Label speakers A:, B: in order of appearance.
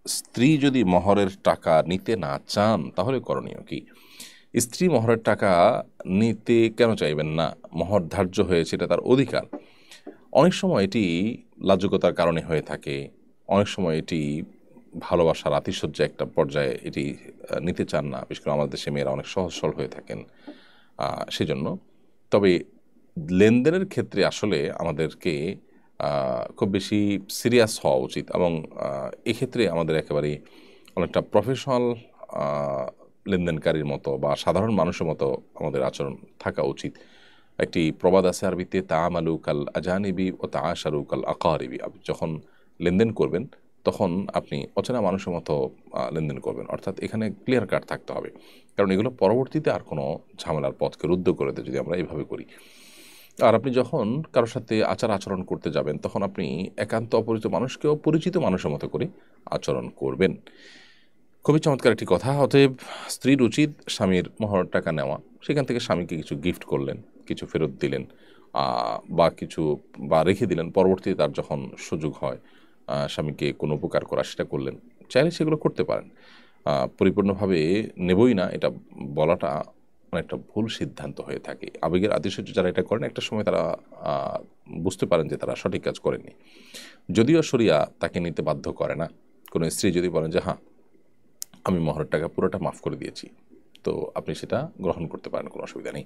A: স্ত্রী যদি মহরের টাকা নিতে না চান তাহলে করণীয় কি? স্ত্রী মহরের টাকা নিতে কেন চাইবেন না? মহর ধার্য হয়েছে, এটা তার অধিকার। অনেক সময় এটি লাজুকতার কারণে হয়ে থাকে, অনেক সময় এটি ভালোবাসার আতিশয্য একটা পর্যায়ে এটি নিতে চান না, বিশেষ করে আমাদের দেশে মেয়েরা অনেক সহজ সরল হয়ে থাকেন সেজন্য। তবে লেনদেনের ক্ষেত্রে আসলে আমাদেরকে খুব বেশি সিরিয়াস হওয়া উচিত এবং এক্ষেত্রে আমাদের একেবারেই অনেকটা প্রফেশনাল লেনদেনকারীর মতো বা সাধারণ মানুষের মতো আমাদের আচরণ থাকা উচিত। একটি প্রবাদ আছে আরবিতে, তাআমালু কাল আজানিবি ও তাআশারু কাল আকারিবি। আপনি যখন লেনদেন করবেন তখন আপনি অচেনা মানুষের মতো লেনদেন করবেন। অর্থাৎ এখানে ক্লিয়ার কাট থাকতে হবে। কারণ এগুলো পরবর্তীতে আর কোনো ঝামেলার পথকে রুদ্ধ করে দেয় যদি আমরা এভাবে করি। আর আপনি যখন কারো সাথে আচার-আচরণ করতে যাবেন তখন আপনি একান্ত অপরিচিত মানুষকেও পরিচিত মানুষের মতো করে আচরণ করবেন। খুবই চমৎকার একটি কথা। অতএব স্ত্রীর উচিত স্বামীর মহরের টাকা নেওয়া। সেখান থেকে স্বামীকে কিছু গিফট করলেন, কিছু ফেরত দিলেন, আ বা কিছু বা রেখে দিলেন। পরবর্তীতে তার যখন সুযোগ হয় স্বামীকে কোনো উপকার করা সেটা করলেন। চাইলে সেগুলো করতে পারেন। পরিপূর্ণভাবে নেবই না এটা বলাটা অনেকটা ভুল সিদ্ধান্ত হয়ে থাকে। আবেগের আতিশয্যে যারা এটা করেন একটা সময় তারা আ বুঝতে পারেন যে তারা সঠিক কাজ করেননি। যদিও শরিয়া তাকে নিতে বাধ্য করে না। কোনো স্ত্রী যদি বলেন যে, "হ্যাঁ, আমি মহরের টাকা পুরোটা মাফ করে দিয়েছি।" তো আপনি সেটা গ্রহণ করতে পারেন, কোনো অসুবিধা নেই।